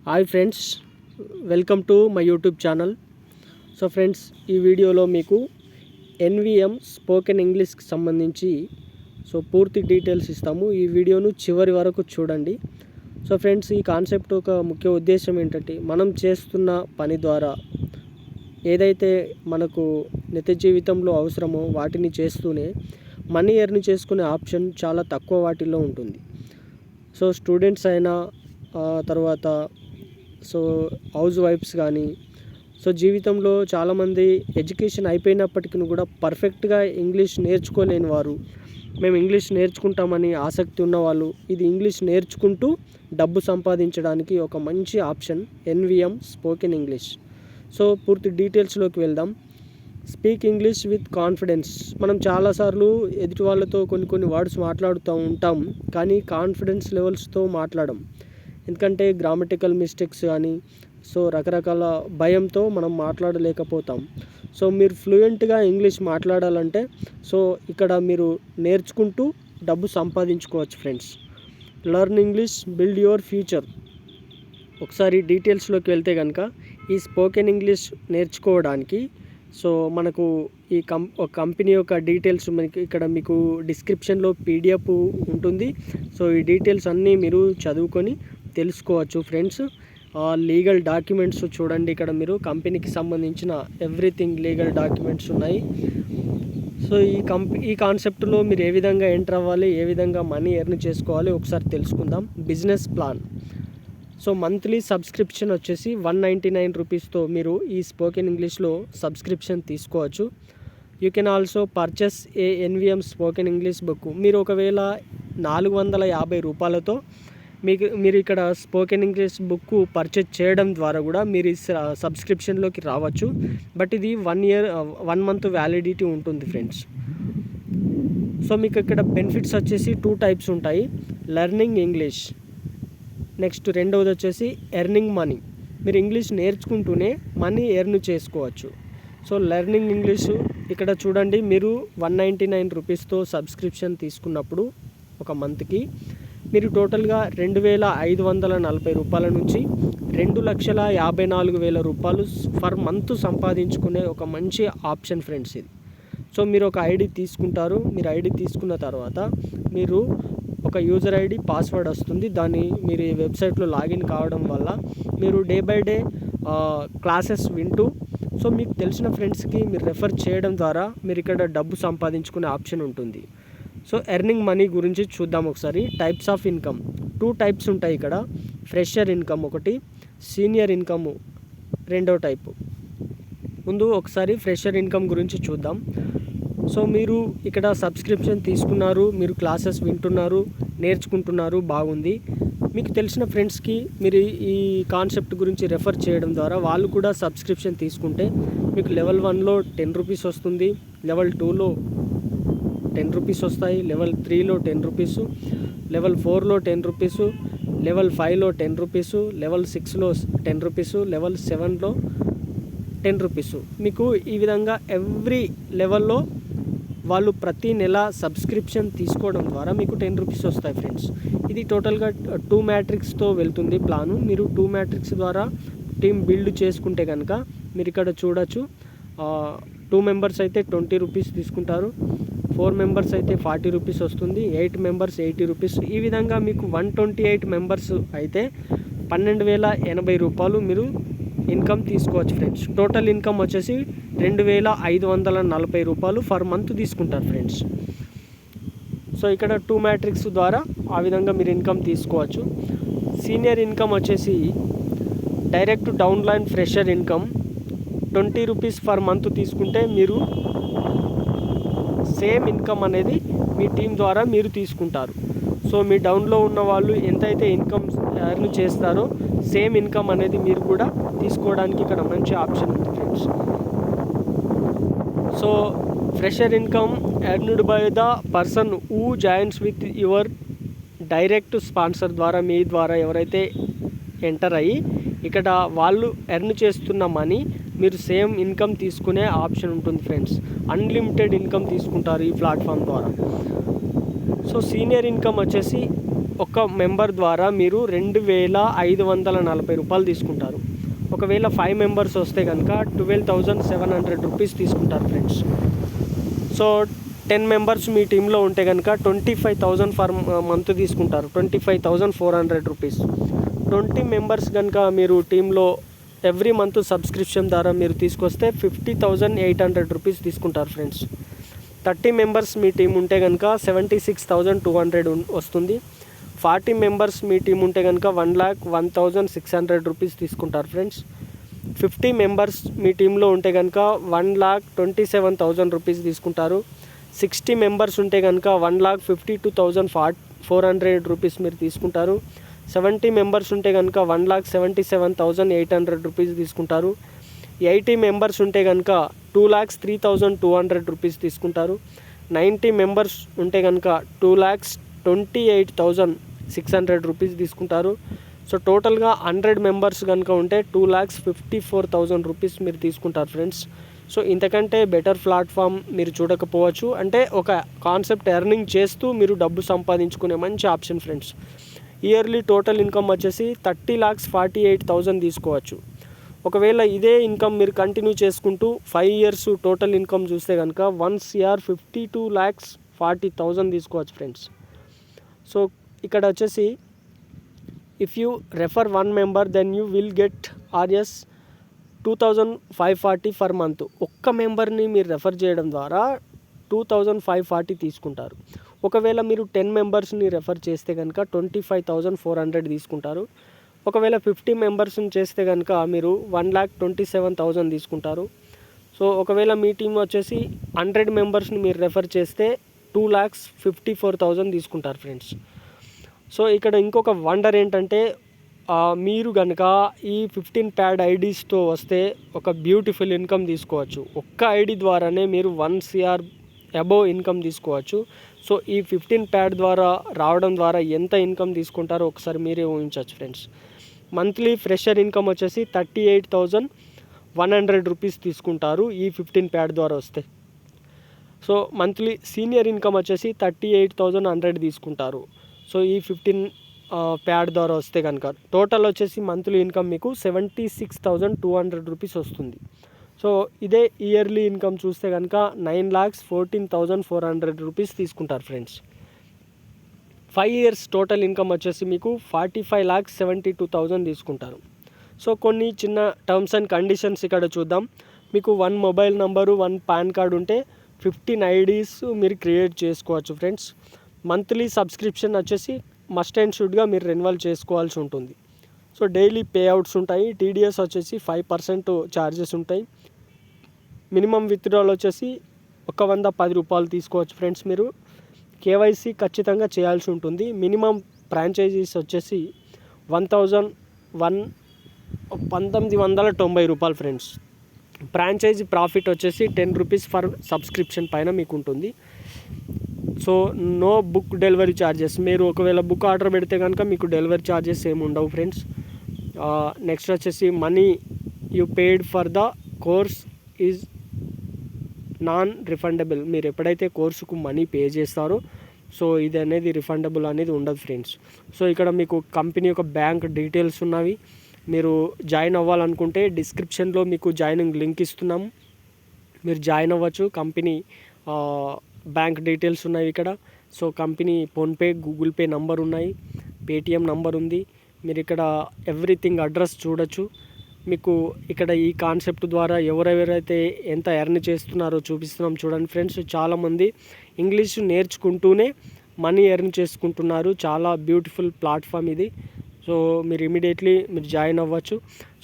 Hi friends, welcome to my YouTube channel. So friends, ఈ వీడియోలో మీకు ఎన్విఎం స్పోకెన్ ఇంగ్లీష్కి సంబంధించి పూర్తి డీటెయిల్స్ ఇస్తాము. ఈ వీడియోను చివరి వరకు చూడండి. సో ఫ్రెండ్స్, ఈ కాన్సెప్ట్ ఒక ముఖ్య ఉద్దేశం ఏంటంటే, మనం చేస్తున్న పని ద్వారా ఏదైతే మనకు నిత్య జీవితంలో అవసరమో వాటిని చేస్తూనే మనీ ఎర్న్ చేసుకునే ఆప్షన్ చాలా తక్కువ వాటిల్లో ఉంటుంది. సో స్టూడెంట్స్ అయినా తర్వాత హౌస్ వైఫ్స్ కానీ జీవితంలో చాలామంది ఎడ్యుకేషన్ అయిపోయినప్పటికీ కూడా పర్ఫెక్ట్గా ఇంగ్లీష్ నేర్చుకోలేని వారు, మేము ఇంగ్లీష్ నేర్చుకుంటామని ఆసక్తి ఉన్నవాళ్ళు, ఇది ఇంగ్లీష్ నేర్చుకుంటూ డబ్బు సంపాదించడానికి ఒక మంచి option NVM spoken English. So పూర్తి డీటెయిల్స్లోకి వెళ్దాం. Speak English with confidence. మనం చాలాసార్లు ఎదుటి వాళ్ళతో కొన్ని వర్డ్స్ మాట్లాడుతూ ఉంటాం, కానీ కాన్ఫిడెన్స్ లెవెల్స్తో మాట్లాడం. ఎందుకంటే గ్రామటికల్ మిస్టేక్స్ కానీ రకరకాల భయంతో మనం మాట్లాడలేకపోతాం. మీరు ఫ్లూయెంట్గా ఇంగ్లీష్ మాట్లాడాలంటే ఇక్కడ మీరు నేర్చుకుంటూ డబ్బు సంపాదించుకోవచ్చు friends. Learn English, build your future. ఒకసారి డీటెయిల్స్లోకి వెళ్తే కనుక, ఈ స్పోకెన్ ఇంగ్లీష్ నేర్చుకోవడానికి మనకు ఈ కంపెనీ యొక్క డీటెయిల్స్ ఇక్కడ మీకు డిస్క్రిప్షన్లో పీడిఎఫ్ ఉంటుంది. ఈ డీటెయిల్స్ అన్నీ మీరు చదువుకొని తెలుసుకోవచ్చు ఫ్రెండ్స్. లీగల్ డాక్యుమెంట్స్ చూడండి, ఇక్కడ మీరు కంపెనీకి సంబంధించిన ఎవ్రీథింగ్ లీగల్ డాక్యుమెంట్స్ ఉన్నాయి. ఈ కాన్సెప్ట్లో మీరు ఏ విధంగా ఎంటర్ అవ్వాలి, ఏ విధంగా మనీ ఎర్న్ చేసుకోవాలి ఒకసారి తెలుసుకుందాం. Business plan. మంత్లీ సబ్స్క్రిప్షన్ వచ్చేసి 199 రూపీస్తో మీరు ఈ స్పోకెన్ ఇంగ్లీష్లో సబ్స్క్రిప్షన్ తీసుకోవచ్చు. You can also purchase A NVM spoken English book. మీరు ఒకవేళ 450 రూపాయలతో మీరు ఇక్కడ స్పోకెన్ ఇంగ్లీష్ బుక్ పర్చేజ్ చేయడం ద్వారా కూడా మీరు ఈ సబ్స్క్రిప్షన్లోకి రావచ్చు. బట్ ఇది 1 మంత్ వ్యాలిడిటీ ఉంటుంది ఫ్రెండ్స్. మీకు ఇక్కడ బెనిఫిట్స్ వచ్చేసి 2 టైప్స్ ఉంటాయి. లెర్నింగ్ ఇంగ్లీష్, నెక్స్ట్ రెండవది వచ్చేసి ఎర్నింగ్ మనీ. మీరు ఇంగ్లీష్ నేర్చుకుంటూనే మనీ ఎర్న్ చేసుకోవచ్చు. లెర్నింగ్ ఇంగ్లీష్ ఇక్కడ చూడండి, మీరు 199 రూపీస్తో సబ్స్క్రిప్షన్ తీసుకున్నప్పుడు ఒక మంత్కి మీరు టోటల్గా 2540 రూపాయల నుంచి 2,54,000 రూపాయలు పర్ మంత్ సంపాదించుకునే ఒక మంచి ఆప్షన్ ఫ్రెండ్స్ ఇది. మీరు ఒక ఐడి తీసుకుంటారు. మీరు ఐడి తీసుకున్న తర్వాత మీరు ఒక యూజర్ ఐడి, పాస్వర్డ్ వస్తుంది. దాన్ని మీరు ఈ వెబ్సైట్లో లాగిన్ కావడం వల్ల మీరు డే బై డే క్లాసెస్ వింటూ మీకు తెలిసిన ఫ్రెండ్స్కి మీరు రెఫర్ చేయడం ద్వారా మీరు ఇక్కడ డబ్బు సంపాదించుకునే ఆప్షన్ ఉంటుంది. ఎర్నింగ్ మనీ గురించి చూద్దాం ఒకసారి. టైప్స్ ఆఫ్ ఇన్కమ్ 2 టైప్స్ ఉంటాయి ఇక్కడ. ఫ్రెషర్ ఇన్కమ్ ఒకటి, సీనియర్ ఇన్కమ్ రెండో టైపు. ముందు ఒకసారి ఫ్రెషర్ ఇన్కమ్ గురించి చూద్దాం. మీరు ఇక్కడ సబ్స్క్రిప్షన్ తీసుకున్నారు, మీరు క్లాసెస్ వింటున్నారు, నేర్చుకుంటున్నారు, బాగుంది. మీకు తెలిసిన ఫ్రెండ్స్కి మీరు ఈ కాన్సెప్ట్ గురించి రెఫర్ చేయడం ద్వారా వాళ్ళు కూడా సబ్స్క్రిప్షన్ తీసుకుంటే మీకు లెవెల్ 1లో 10 రూపీస్ వస్తుంది, లెవెల్ 2లో 10 రూపీస్ వస్తాయి, లెవెల్ 3లో 10 రూపీసు, లెవెల్ 4లో 10 రూపీసు, లెవెల్ 5లో 10 రూపీసు, లెవెల్ 6లో 10 రూపీసు, లెవెల్ 7లో 10 రూపీసు. మీకు ఈ విధంగా ఎవ్రీ లెవెల్లో వాళ్ళు ప్రతి నెల సబ్స్క్రిప్షన్ తీసుకోవడం ద్వారా మీకు 10 రూపీస్ వస్తాయి ఫ్రెండ్స్. ఇది టోటల్గా 2 మ్యాట్రిక్స్తో వెళ్తుంది ప్లాను. మీరు 2 మ్యాట్రిక్స్ ద్వారా టీమ్ బిల్డ్ చేసుకుంటే కనుక మీరు ఇక్కడ చూడొచ్చు. 2 మెంబర్స్ అయితే 20 రూపీస్ తీసుకుంటారు, 4 మెంబర్స్ అయితే 40 రూపీస్ వస్తుంది, 8 మెంబర్స్ 80 రూపీస్. ఈ విధంగా మీకు 128 మెంబర్స్ అయితే 12,080 రూపాయలు మీరు ఇన్కమ్ తీసుకోవచ్చు ఫ్రెండ్స్. టోటల్ ఇన్కమ్ వచ్చేసి 2,540 రూపాయలు పర్ మంత్ తీసుకుంటారు ఫ్రెండ్స్. ఇక్కడ 2 మ్యాట్రిక్స్ ద్వారా ఆ విధంగా మీరు ఇన్కమ్ తీసుకోవచ్చు. సీనియర్ ఇన్కమ్ వచ్చేసి direct downline fresher income 20 rupees per month తీసుకుంటే మీరు సేమ్ ఇన్కమ్ అనేది మీ టీం ద్వారా మీరు తీసుకుంటారు. మీ డౌన్లో ఉన్న వాళ్ళు ఎంతైతే ఇన్కమ్ ఎర్న్ చేస్తారో సేమ్ ఇన్కమ్ అనేది మీరు కూడా తీసుకోవడానికి ఇక్కడ మంచి ఆప్షన్ ఉంది friends. Fresher income earned by the person who joins with your direct sponsor ద్వారా, మీ ద్వారా ఎవరైతే ఎంటర్ అయ్యి ఇక్కడ వాళ్ళు ఎర్న్ చేస్తున్న మనీ మీరు సేమ్ ఇన్కమ్ తీసుకునే ఆప్షన్ ఉంటుంది ఫ్రెండ్స్. అన్లిమిటెడ్ ఇన్కమ్ తీసుకుంటారు ఈ ప్లాట్ఫామ్ ద్వారా. సీనియర్ ఇన్కమ్ వచ్చేసి ఒక మెంబర్ ద్వారా మీరు 2540 రూపాయలు తీసుకుంటారు. ఒకవేళ 5 మెంబర్స్ వస్తే కనుక 12,700 రూపీస్ తీసుకుంటారు ఫ్రెండ్స్. సో 10 మెంబర్స్ మీ టీంలో ఉంటే కనుక 25,000 ఫర్ మంత్ తీసుకుంటారు, 25,400 రూపీస్. 20 మెంబర్స్ కనుక మీరు టీంలో ఎవ్రీ మంత్ సబ్స్క్రిప్షన్ ద్వారా మీరు తీసుకొస్తే 50,800 రూపీస్ తీసుకుంటారు ఫ్రెండ్స్. 30 మెంబర్స్ మీ టీం ఉంటే కనుక 76,200 వస్తుంది. 40 మెంబర్స్ మీ టీం ఉంటే కనుక 1,01,600 రూపీస్ తీసుకుంటారు ఫ్రెండ్స్. 50 మెంబర్స్ మీ టీంలో ఉంటే కనుక 1,27,000 రూపీస్ తీసుకుంటారు. 60 మెంబర్స్ ఉంటే కనుక 1,52,400 రూపీస్ మీరు తీసుకుంటారు. 70 మెంబర్స్ ఉంటే కనుక 1,77,800 రూపీస్ తీసుకుంటారు. 80 మెంబర్స్ ఉంటే కనుక 2,03,200 రూపీస్ తీసుకుంటారు. 90 మెంబర్స్ ఉంటే కనుక 2,28,600 రూపీస్ తీసుకుంటారు. సో టోటల్గా 100 మెంబర్స్ కనుక ఉంటే 2,54,000 రూపీస్ మీరు తీసుకుంటారు ఫ్రెండ్స్. సో ఇంతకంటే బెటర్ ప్లాట్ఫామ్ మీరు చూడకపోవచ్చు. అంటే ఒక కాన్సెప్ట్ ఎర్నింగ్ చేస్తూ మీరు డబ్బు సంపాదించుకునే మంచి option friends. Yearly total income వచ్చేసి 30,48,000 తీసుకోవచ్చు. ఒకవేళ ఇదే ఇన్కమ్ మీరు కంటిన్యూ చేసుకుంటూ 5 ఇయర్స్ టోటల్ ఇన్కమ్ చూస్తే కనుక 1,52,40,000 తీసుకోవచ్చు ఫ్రెండ్స్. సో ఇక్కడ వచ్చేసి if you refer 1 member then you will get RS 2,540 for month. ఒక్క మెంబర్ని మీరు రెఫర్ చేయడం ద్వారా 2,540 తీసుకుంటారు. ఒకవేళ మీరు 10 మెంబర్స్ని రెఫర్ చేస్తే కనుక 25,400 తీసుకుంటారు. ఒకవేళ 50 మెంబర్స్ని చేస్తే కనుక మీరు 1,27,000 తీసుకుంటారు. సో ఒకవేళ మీ టీం వచ్చేసి 100 మెంబర్స్ని మీరు రెఫర్ చేస్తే 2,54,000 తీసుకుంటారు ఫ్రెండ్స్. సో ఇక్కడ ఇంకొక వండర్ ఏంటంటే మీరు కనుక ఈ 15 ప్యాడ్ ఐడీస్తో వస్తే ఒక బ్యూటిఫుల్ ఇన్కమ్ తీసుకోవచ్చు. ఒక్క ఐడి ద్వారానే మీరు 1 CR అబోవ్ ఇన్కమ్ తీసుకోవచ్చు. సో ఈ 15 ప్యాడ్ ద్వారా రావడం ద్వారా ఎంత ఇన్కమ్ తీసుకుంటారో ఒకసారి మీరే ఊహించవచ్చు ఫ్రెండ్స్. మంత్లీ ఫ్రెషర్ ఇన్కమ్ వచ్చేసి 38,100 రూపీస్ తీసుకుంటారు ఈ 15 ప్యాడ్ ద్వారా వస్తే. సో మంత్లీ సీనియర్ ఇన్కమ్ వచ్చేసి 38,100 తీసుకుంటారు. సో ఈ 15 ప్యాడ్ ద్వారా వస్తే కనుక టోటల్ వచ్చేసి మంత్లీ ఇన్కమ్ మీకు 76,200 రూపీస్ వస్తుంది. సో ఇదే ఇయర్లీ ఇన్కమ్ చూస్తే కనుక 9,14,400 రూపీస్ తీసుకుంటారు ఫ్రెండ్స్. 5 ఇయర్స్ టోటల్ ఇన్కమ్ వచ్చేసి మీకు 45,72,000 తీసుకుంటారు. సో కొన్ని చిన్న టర్మ్స్ అండ్ కండిషన్స్ ఇక్కడ చూద్దాం. మీకు 1 మొబైల్ నంబరు 1 పాన్ కార్డు ఉంటే 15 ఐడీస్ మీరు క్రియేట్ చేసుకోవచ్చు ఫ్రెండ్స్. మంత్లీ సబ్స్క్రిప్షన్ వచ్చేసి మస్ట్ అండ్ షుడ్గా మీరు రెన్యువల్ చేసుకోవాల్సి ఉంటుంది. సో డైలీ పే అవుట్స్ ఉంటాయి. టీడీఎస్ వచ్చేసి 5% ఛార్జెస్ ఉంటాయి. మినిమం విత్డ్రాల్ వచ్చేసి 110 రూపాయలు తీసుకోవచ్చు ఫ్రెండ్స్. మీరు కేవైసీ ఖచ్చితంగా చేయాల్సి ఉంటుంది. మినిమం ఫ్రాంచైజీస్ వచ్చేసి 1,990 రూపాయలు ఫ్రెండ్స్. ఫ్రాంచైజీ ప్రాఫిట్ వచ్చేసి 10 రూపీస్ ఫర్ సబ్స్క్రిప్షన్ పైన మీకు ఉంటుంది. So no book delivery charges. మీరు ఒకవేళ బుక్ ఆర్డర్ పెడితే కనుక మీకు డెలివరీ ఛార్జెస్ ఏమి ఉండవు ఫ్రెండ్స్. నెక్స్ట్ వచ్చేసి money you paid for the course is non refundable. మీరు ఎప్పుడైతే కోర్సుకు మనీ పే చేస్తారో సో ఇది అనేది రిఫండబుల్ అనేది ఉండదు ఫ్రెండ్స్. సో ఇక్కడ మీకు కంపెనీ యొక్క బ్యాంక్ డీటెయిల్స్ ఉన్నవి. మీరు జాయిన్ అవ్వాలనుకుంటే డిస్క్రిప్షన్లో మీకు జాయినింగ్ లింక్ ఇస్తున్నాము, మీరు జాయిన్ అవ్వచ్చు. కంపెనీ బ్యాంక్ డీటెయిల్స్ ఉన్నాయి ఇక్కడ. So company PhonePe, Google pay number ఉన్నాయి, పేటిఎం నంబర్ ఉంది. మీరు ఇక్కడ ఎవ్రీథింగ్ అడ్రస్ చూడొచ్చు. మీకు ఇక్కడ ఈ కాన్సెప్ట్ ద్వారా ఎవరెవరైతే ఎంత ఎర్న్ చేస్తున్నారో చూపిస్తున్నాం చూడండి ఫ్రెండ్స్. చాలామంది ఇంగ్లీష్ నేర్చుకుంటూనే మనీ ఎర్న్ చేసుకుంటున్నారు. చాలా బ్యూటిఫుల్ ప్లాట్ఫామ్ ఇది. సో మీరు ఇమీడియట్లీ మీరు జాయిన్ అవ్వచ్చు.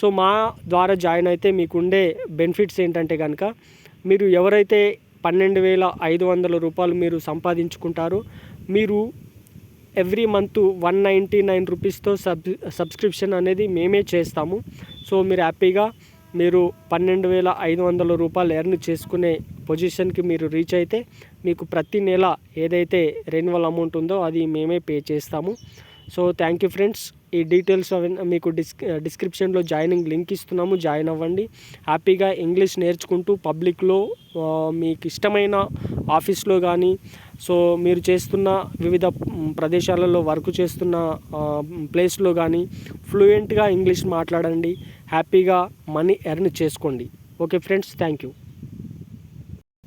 సో మా ద్వారా జాయిన్ అయితే మీకుండే బెనిఫిట్స్ ఏంటంటే కనుక మీరు ఎవరైతే 12,500 రూపాయలు మీరు సంపాదించుకుంటారో మీరు ఎవ్రీ మంత్ 199 రూపీస్తో సబ్స్క్రిప్షన్ అనేది మేమే చేస్తాము. సో మీరు హ్యాపీగా మీరు 12,500 రూపాయలు ఎర్న్ చేసుకునే పొజిషన్కి మీరు రీచ్ అయితే మీకు ప్రతి నెల ఏదైతే రెన్యువల్ అమౌంట్ ఉందో అది మేమే పే చేస్తాము. So thank you friends. ఈ డీటెయిల్స్ మీకు డిస్క్రిప్షన్లో జాయినింగ్ లింక్ ఇస్తున్నాము, జాయిన్ అవ్వండి. హ్యాపీగా ఇంగ్లీష్ నేర్చుకుంటూ పబ్లిక్లో మీకు ఇష్టమైన ఆఫీస్లో కానీ సో మీరు చేస్తున్న వివిధ ప్రదేశాలలో వర్క్ చేస్తున్న ప్లేస్లో కానీ ఫ్లూయెంట్గా ఇంగ్లీష్ మాట్లాడండి, హ్యాపీగా మనీ ఎర్న్ చేసుకోండి. Okay friends, thank you.